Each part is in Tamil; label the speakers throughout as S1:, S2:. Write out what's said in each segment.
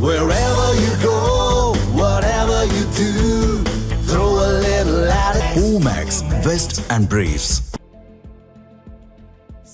S1: Wherever you go, whatever you do, throw a little at it. Omax, Vest and Briefs.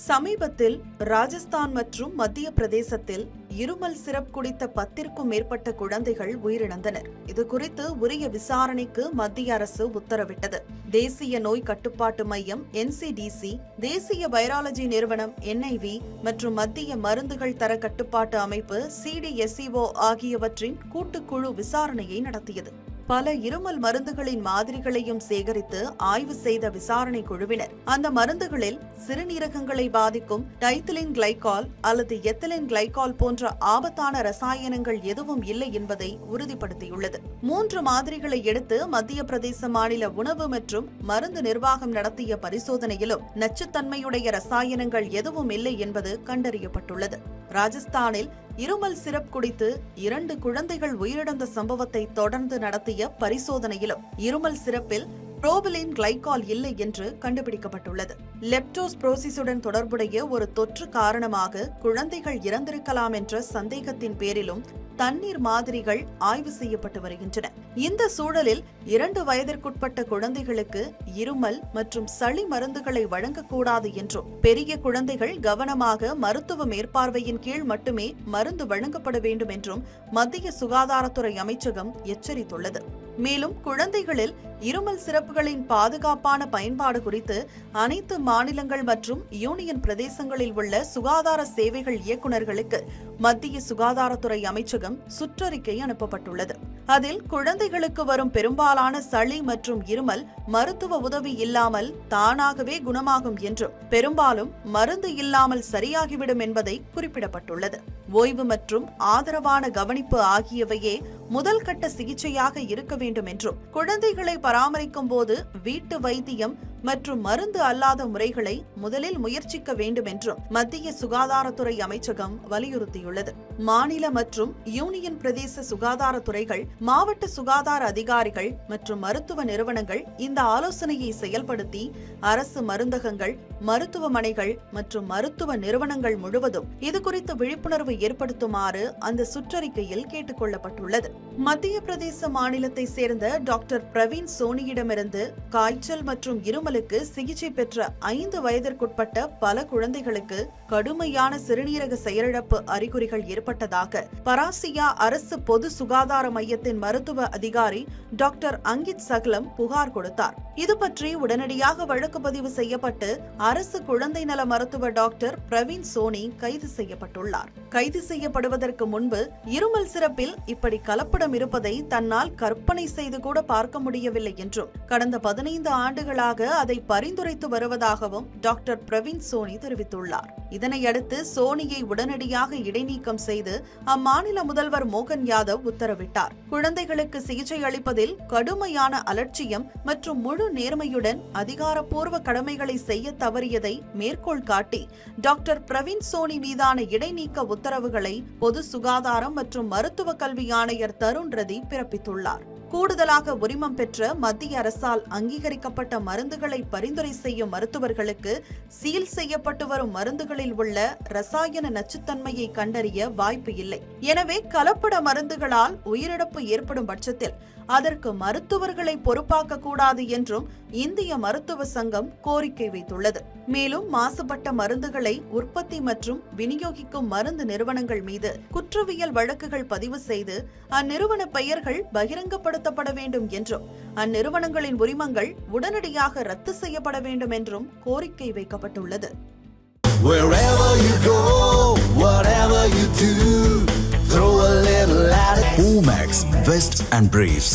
S2: சமீபத்தில் ராஜஸ்தான் மற்றும் மத்திய பிரதேசத்தில் இருமல் சிரப் குடித்த 10க்கும் மேற்பட்ட குழந்தைகள் உயிரிழந்தனர். இது குறித்து உரிய விசாரணைக்கு மத்திய அரசு உத்தரவிட்டது. தேசிய நோய் கட்டுப்பாட்டு மையம் NCDC, தேசிய வைராலஜி நிறுவனம் NIV மற்றும் மத்திய மருந்துகள் தர கட்டுப்பாட்டு அமைப்பு CDSCO ஆகியவற்றின் கூட்டுக்குழு விசாரணையை நடத்தியது. பல இருமல் மருந்துகளின் மாதிரிகளையும் சேகரித்து ஆய்வு செய்த விசாரணை குழுவினர் அந்த மருந்துகளில் சிறுநீரகங்களை பாதிக்கும் டைத்திலின் கிளைகால் அல்லது எத்திலின் கிளைகால் போன்ற ஆபத்தான ரசாயனங்கள் எதுவும் இல்லை என்பதை உறுதிப்படுத்தியுள்ளது. 3 மாதிரிகளை எடுத்து மத்திய பிரதேச மாநில உணவு மற்றும் மருந்து நிர்வாகம் நடத்திய பரிசோதனையிலும் நச்சுத்தன்மையுடைய ரசாயனங்கள் எதுவும் இல்லை என்பது கண்டறியப்பட்டுள்ளது. ராஜஸ்தானில் இருமல் சிரப் குடித்து 2 குழந்தைகள் உயிரிழந்த சம்பவத்தை தொடர்ந்து நடத்திய பரிசோதனையிலும் இருமல் சிரப்பில் புரோபிலின் கிளைகால் இல்லை என்று கண்டுபிடிக்கப்பட்டுள்ளது. லெப்டோஸ்பிரோசிஸுடன் தொடர்புடைய ஒரு தொற்று காரணமாக குழந்தைகள் இறந்திருக்கலாம் என்ற சந்தேகத்தின் பேரிலும் தண்ணீர் மாதிரிகள் ஆய்வு செய்யப்பட்டு வருகின்றன. இந்த சூழலில் 2 வயதிற்குட்பட்ட குழந்தைகளுக்கு இருமல் மற்றும் சளி மருந்துகளை வழங்கக்கூடாது என்றும் பெரிய குழந்தைகள் கவனமாக மருத்துவ மேற்பார்வையின் கீழ் மட்டுமே மருந்து வழங்கப்பட வேண்டும் என்றும் மத்திய சுகாதாரத்துறை அமைச்சகம் எச்சரித்துள்ளது. மேலும் குழந்தைகளில் இருமல் சிரப்புகளின் பாதுகாப்பான பயன்பாடு குறித்து அனைத்து மாநிலங்கள் மற்றும் யூனியன் பிரதேசங்களில் உள்ள சுகாதார சேவைகள் இயக்குநர்களுக்கு மத்திய சுகாதாரத்துறை அமைச்சகம் சுற்றறிக்கை அனுப்பப்பட்டுள்ளது. அதில் குழந்தைகளுக்கு வரும் பெரும்பாலான சளி மற்றும் இருமல் மருத்துவ உதவி இல்லாமல் தானாகவே குணமாகும் என்றும் பெரும்பாலும் மருந்து இல்லாமல் சரியாகிவிடும் என்பதை குறிப்பிடப்பட்டுள்ளது. ஓய்வு மற்றும் ஆதரவான கவனிப்பு ஆகியவையே முதல் கட்ட சிகிச்சையாக இருக்க வேண்டும் என்றும் குழந்தைகளை பராமரிக்கும் போது வீட்டு வைத்தியம் மற்றும் மருந்து அல்லாத முறைகளை முதலில் முயற்சிக்க வேண்டும் என்றும் மத்திய சுகாதாரத்துறை அமைச்சகம் வலியுறுத்தியுள்ளது. மாநில மற்றும் யூனியன் பிரதேச சுகாதாரத்துறைகள், மாவட்ட சுகாதார அதிகாரிகள் மற்றும் மருத்துவ நிறுவனங்கள் இந்த ஆலோசனையை செயல்படுத்தி அரசு மருந்தகங்கள், மருத்துவமனைகள் மற்றும் மருத்துவ நிறுவனங்கள் முழுவதும் இதுகுறித்து விழிப்புணர்வு ஏற்படுத்துமாறு அந்த சுற்றறிக்கையில் கேட்டுக் கொள்ளப்பட்டுள்ளது. மத்திய பிரதேச மாநிலத்தை சேர்ந்த டாக்டர் பிரவீன் சோனியிடமிருந்து காய்ச்சல் மற்றும் இருமலுக்கு சிகிச்சை பெற்ற 5 வயதிற்குட்பட்ட பல குழந்தைகளுக்கு கடுமையான சிறுநீரக செயலிழப்பு அறிகுறிகள் ஏற்பட்டதாக பராசியா அரசு பொது சுகாதார மையத்தின் மருத்துவ அதிகாரி டாக்டர் அங்கித் சகலம் புகார் கொடுத்தார். இது பற்றி உடனடியாக வழக்கு பதிவு செய்யப்பட்டு அரசு குழந்தை நல மருத்துவ டாக்டர் பிரவீன் சோனி கைது செய்யப்பட்டுள்ளார். கைது செய்யப்படுவதற்கு முன்பு இருமல் சிரப்பில் இப்படி கலப்படம் இருப்பதை தன்னால் கற்பனை செய்து கூட பார்க்க முடியவில்லை என்றும் கடந்த 15 ஆண்டுகளாக அதை பரிந்துரைத்து வருவதாகவும் டாக்டர் பிரவீன் சோனி தெரிவித்துள்ளார். இதனையடுத்து சோனியை உடனடியாக இடைநீக்கம் செய்து அம்மாநில முதல்வர் மோகன் யாதவ் உத்தரவிட்டார். குழந்தைகளுக்கு சிகிச்சை அளிப்பதில் கடுமையான அலட்சியம் மற்றும் முழு நேர்மையுடன் அதிகாரப்பூர்வ கடமைகளை செய்ய தவறியதை மேற்கோள் காட்டி டாக்டர் பிரவீன் சோனி மீதான இடைநீக்க உத்தரவுகளை பொது சுகாதாரம் மற்றும் மருத்துவ கல்வி ஆணையர் தருண் ரதி பிறப்பித்துள்ளார். கூடுதலாக உரிமம் பெற்ற மத்திய அரசால் அங்கீகரிக்கப்பட்ட மருந்துகளை பரிந்துரை செய்யும் மருத்துவர்களுக்கு சீல் செய்யப்பட்டு வரும் மருந்துகளில் உள்ள ரசாயன நச்சுத்தன்மையை கண்டறிய வாய்ப்பு இல்லை. எனவே கலப்பட மருந்துகளால் உயிரிழப்பு ஏற்படும் பட்சத்தில் அதற்கு மருத்துவர்களை பொறுப்பாக்க கூடாது என்றும் இந்திய மருத்துவ சங்கம் கோரிக்கை வைத்துள்ளது. மேலும் மாசுபட்ட மருந்துகளை உற்பத்தி மற்றும் விநியோகிக்கும் மருந்து நிறுவனங்கள் மீது குற்றவியல் வழக்குகள் பதிவு செய்து அந்நிறுவன பெயர்கள் பகிரங்கப்படுத்தப்பட வேண்டும் என்றும் அந்நிறுவனங்களின் உரிமங்கள் உடனடியாக ரத்து செய்யப்பட வேண்டும் என்றும் கோரிக்கை வைக்கப்பட்டுள்ளது.
S1: Wherever you go, whatever you do, throw a little at it. Omax, Vest and Briefs.